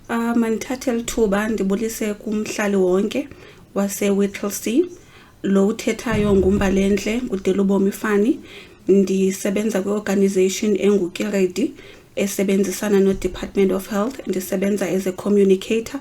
Mandithathe lithuba ndibulise kumhlali wonke wase-Whittlesea. Lo uthethayo nguMbalenhle nguDelubomi Fani. Ndisebenza kwi-organization engu-KeReady esebenzisana no-Department of Health. Ndisebenza as a communicator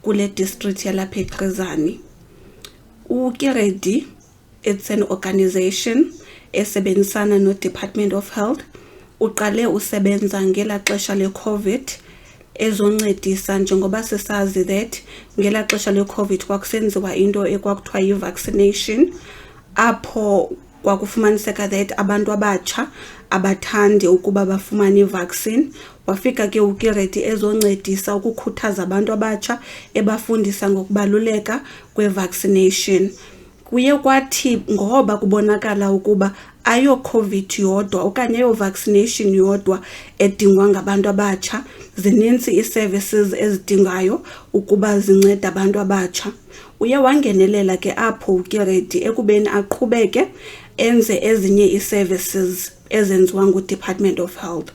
kule district yalapha eXhezani. KeReady, it's an organization esebenzisana no-Department of Health. Uqale usebenza ngela xesha le-COVID ezoncedisa njengoba sisazi that ngela xesha le-COVID kwakusenziwa into ekwakuthiwa yi-vaccination, apho kwakufumaniseka that abantu abatsha abathandi ukuba bafumane i-vaccine. Wafika ke uKeReady ezoncedisa ukukhuthaza abantu abatsha, ebafundisa ngokubaluleka kwe-vaccination. Kuye kwathi ngoba kubonakala ukuba ayo COVID yodwa okanye ayo vaccination yodwa edingwa ngabantu abatsha, zininzi ii-services ezidingayo ukuba zincede abantu abatsha. Uye wangenelela ke apho uKeReady ekubeni aqhubeke enze ezinye ii-services ezenziwa ngu-Department of Health.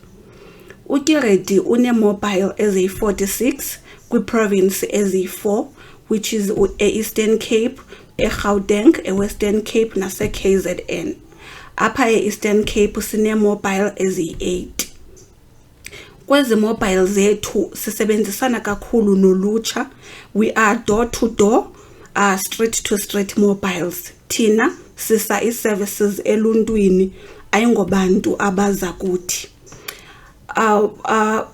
uKeReady une-mobile eziyi-46 kwi-province eziyi-4, which is e-Eastern Cape, eGauteng, e-Western Cape nase-KZN. Apha e-Eastern Cape sine-mobile eziyi-8. Kwezi mobile zethu sisebenzisana kakhulu nolutsha. We are door to door, street to street mobiles. Thina sisa ii-services eluntwini, ayingobantu abaza kuthi.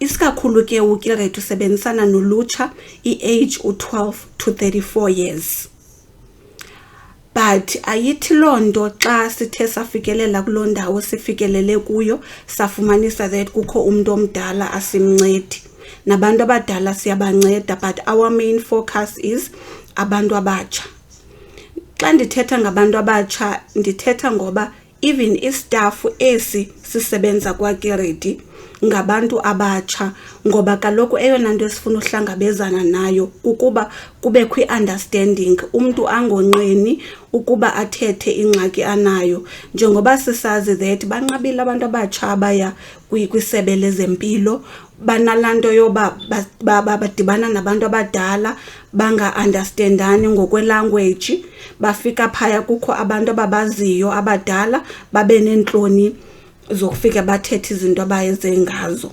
Isikakhulu ke uKeReady usebenzisana nolutsha i-age u-12 to 34 years. But ayithi loo nto xa sithe safikelela kuloo ndawo sifikelele kuyo safumanisa that kukho umntu omdala asimncedi. Nabantu abadala siyabanceda, but our main focus is abantu abatsha. Xa ndithetha ngabantu abatsha ndithetha ngoba even istaff esi sisebenza kwaKeReady ngabantu abatsha, ngoba kaloku eyona nto esifuna uhlangabezana nayo ukuba kube kwi-understanding, umntu angonqeni ukuba athethe ingxaki anayo. Njengoba sisazi that banqabile abantu abatsha abaya kwisebe lezempilo, banalanto yoba badibana nabantu abadala banga-understandani ngokwe-language. Bafika phaya kukho abantu ababaziyo abadala babe nentloni zokufika bathethe izinto abayeze ngazo.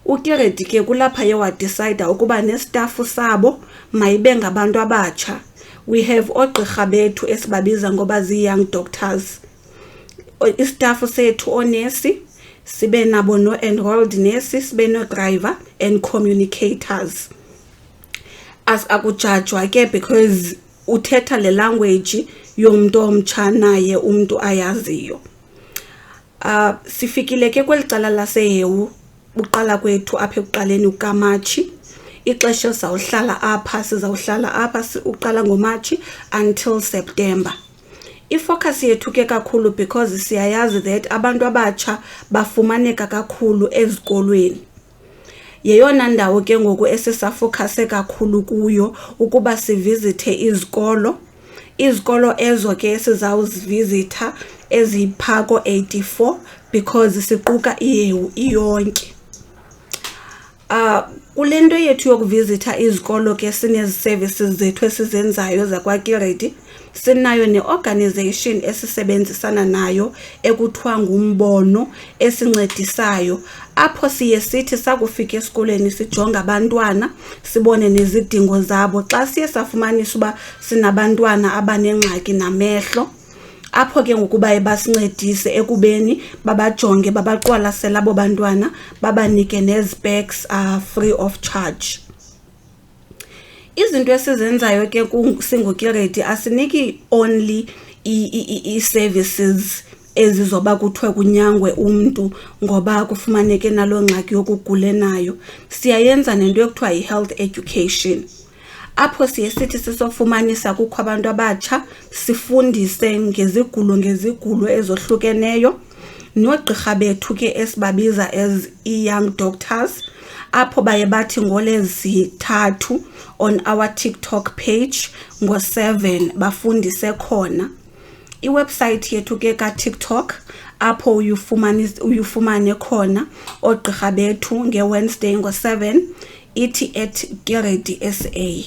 uKeReady ke kulapha ye wadecide ukuba nestaff sabo mayibe ngabantu abatsha. We have oogqirha bethu esibabiza ngoba zi-young doctors. Istaff sethu onesi, sibe nabo no-enrolled nurse, sibe no-driver and communicators. As akujajwa ke because uthetha le language yomntu omtsha naye umntu ayaziyo. Sifikile ke kweli cala laseHewu, uqala kwethu apha ekuqaleni ukaMatshi. Ixesha sizawuhlala apha uqala ngoMatshi until September. Ifocus yethu ke kakhulu because siyayazi that abantu abatsha bafumaneka kakhulu ezikolweni. Yeyona ndawo ke ngoku esisafocuse kakhulu kuyo ukuba sivisithe izikolo. Izikolo ezo ke esizawuzivizitha eziphako 84 because siquka iHewu iyonke. Kule nto yethu yokuvizitha izikolo ke sinezi services zethu esizenzayo zakwaKeReady. Sinayo ne-organization esisebenzisana nayo ekuthiwa nguMbono esincedisayo, apho siye sithi sakufika esikoleni sijonga abantwana sibone nezidingo zabo. Xa siye safumanisa uba sinabantwana abanengxaki namehlo, apho ke ngokuba basincedise ekubeni babajonge babaqwalasela abo bantwana babanike nezpecs free of charge. Izinto esizenzayo ke singuKeReady asiniki only i-services ezizoba kuthiwe kunyangwe umntu ngoba kufumaneke naloo ngxaki yokugula nayo. Siyayenza nento ekuthiwa yi-health education, apho siye sithi sisofumanisa kukho abantu abatsha sifundise ngezigulo ezohlukeneyo. Noogqirha bethu ke esibabiza as i-young doctors, apho baye bathi ngoLwezithathu on our TikTok page ngo-7 bafundise khona. Iwebsite yethu ke ka-TikTok apho uyufumane khona oogqirha bethu nge-Wednesday ngo-7. ithi @KeReady.SA.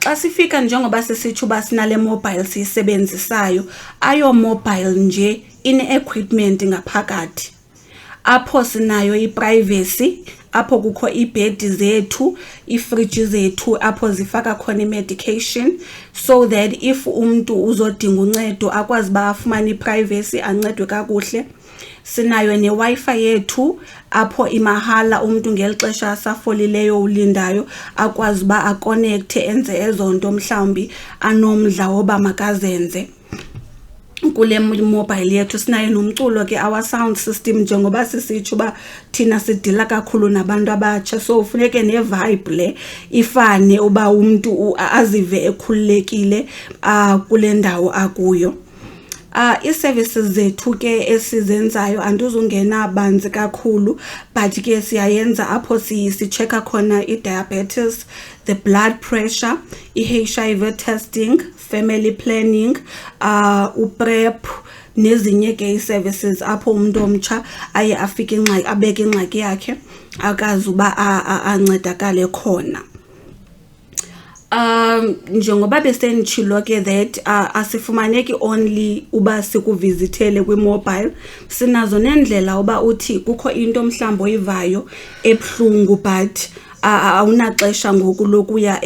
Xa sifika njengoba sisitsho uba sinale mobile siyisebenzisayo, ayo mobile nje ine-equipment ngaphakathi apho sinayo i-privacy, apho kukho iibhedi zethu, iifriji zethu apho zifaka khona i-medication, so that if umntu uzodinga uncedo akwazi uba afumane i-privacy, ancedwe kakuhle. Sinayo ne-Wi-Fi yethu apho imahala, umntu ngeli xesha asafolileyo ulindayo akwazi uba akonekthe enze ezo nto mhlawumbi anomdla woba makazenze kule mobile yethu. Sinayo nomculo ke, our sound system, njengoba sisitsho uba thina sidila kakhulu nabantu abatsha, so ufuneke ne-vibe le ifane uba umntu azive ekhululekile kule ndawo akuyo. Ii-services zethu ke esizenzayo andizungena banzi kakhulu, but ke siyayenza apho sichecka khona i-diabetes, the blood pressure, i-HIV testing, family planning, uprep, nezinye ke ii-services apho umuntu omtsha aye afike abeke ingxaki yakhe akazi uba ancedakale khona. Njengoba besenditshilo ke that asifumaneki only uba sikuvizithele kwi-mobile, sinazo nendlela uba uthi kukho into mhlawumbi oyivayo ebuhlungu but awunaxesha ngoku lokuya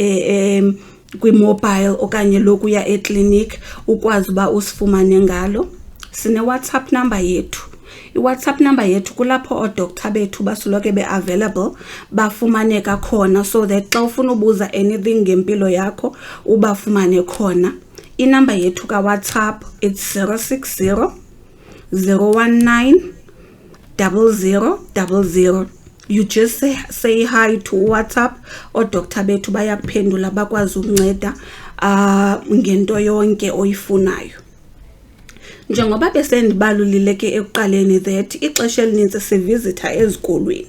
kwi-mobile okanye lokuya eklinikhi ukwazi uba usifumane ngalo. Sine-WhatsApp number yethu. I-WhatsApp number yethu kulapho oodoctor bethu basoloko be-available, bafumaneka khona, so that xa ufuna ubuza anything ngempilo yakho ubafumane khona. Inumber yethu kaWhatsApp, it's 060 019 0000. You just say hi to WhatsApp, oodoctor bethu bayakuphendula bakwazi ukunceda ngento yonke oyifunayo. Njengoba besendibalulile ke ekuqaleni that ixesha elinintsi sivizitha ezikolweni.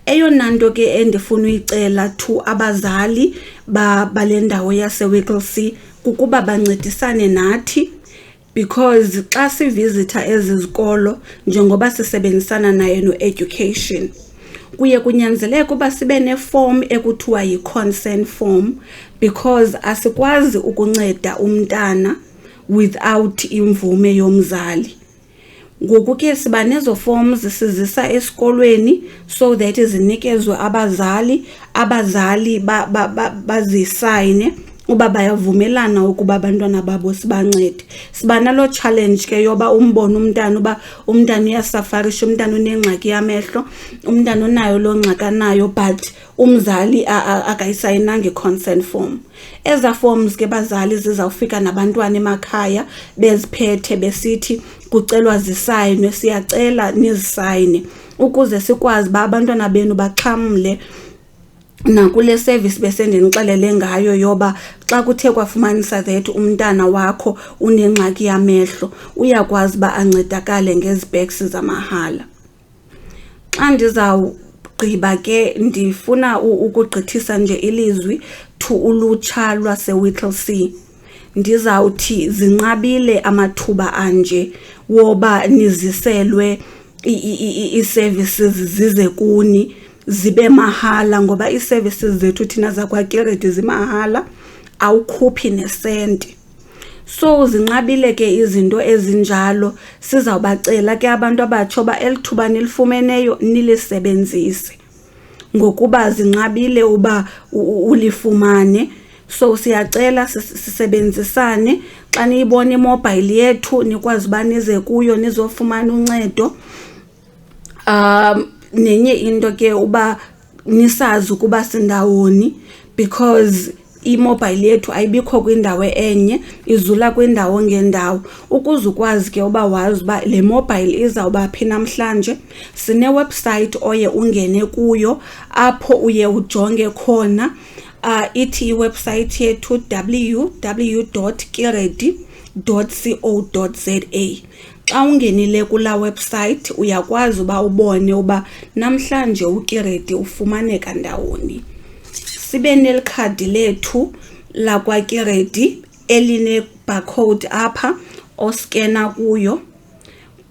Eyona nto ke endifuna uyicela to abazali bale ndawo yaseWickelsea kukuba bancedisane nathi, because xa sivizitha ezi zikolo njengoba sisebenzisana naye no-education, kuye kunyanzeleka uba sibe neform ekuthiwa yi-consent form, because asikwazi ukunceda umntana without imvume yomzali. Ngoku ke siba nezo forms sizisa esikolweni so that zinikezwe abazali bazisayine uba bayavumelana ukuba abantwana babo sibancede. Siba nalo challenge ke yoba umbone umntana uba umntana uyasafarisha, umntana unengxaki yamehlo, umntana unayo lo ngxaka nayo, but umzali akayisayinanga i-consent form. Eza forms ke bazali zizawufika nabantwana emakhaya beziphethe besithi kucelwa zisayinwe, siyacela nizisayine ukuze sikwazi uba abantwana benu baxhamle nakule service besendinixelele ngayo yoba xa kuthe kwafumanisa that umntana wakho unengxaki yamehlo uyakwazi uba ancedakale ngezipeks zamahala. Xa ndizawugqiba ke ndifuna ukugqithisa nje ilizwi to ulutsha lwaseWickelsea. Ndizawuthi zinqabile amathuba anje woba niziselwe ii-services zize kuni zibe mahala, ngoba ii-services zethu thina zakwaKeReady zimahala, awukhuphi nesenti. So zinqabile ke izinto ezinjalo. Sizawubacela ke abantu abatsho ba elithuba nilifumeneyo nilisebenzise, ngokuba zinqabile uba ulifumane. So siyacela sisebenzisane. Xa niyibona imobile yethu nikwazi uba nize kuyo nizofumana uncedo. Nenye into ke uba nisazi ukuba sindawoni, because imobile yethu ayibikho kwindawo enye, izula kwindawo ngendawo. Ukuze ukwazi ke uba wazi uba le mobile izawuba phi namhlanje, sine-website oye ungene kuyo apho uye ujonge khona. Ithi iwebsite yethu www.keready.co.za. Xa ungenile kula website uyakwazi uba ubone uba namhlanje uKeReady ufumaneka ndawoni. Sibe nelikhadi lethu lakwaKeReady eline barcode apha oskena kuyo.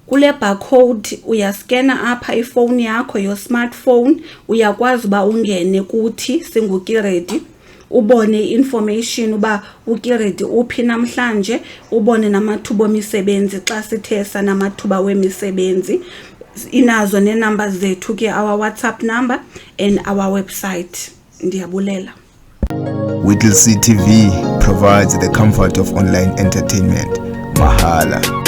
Kule barcode uyaskena apha ifowuni yakho, your smartphone, uyakwazi uba ungene kuthi singuKeReady, ubone information uba uKeReady uphi namhlanje, ubone namathuba emisebenzi xa sithe sanamathuba wemisebenzi. Inazo ne-numbers zethu ke, our WhatsApp number and our website. Ndiyabulela. Whittlesea TV provides the comfort of online entertainment. Mahala.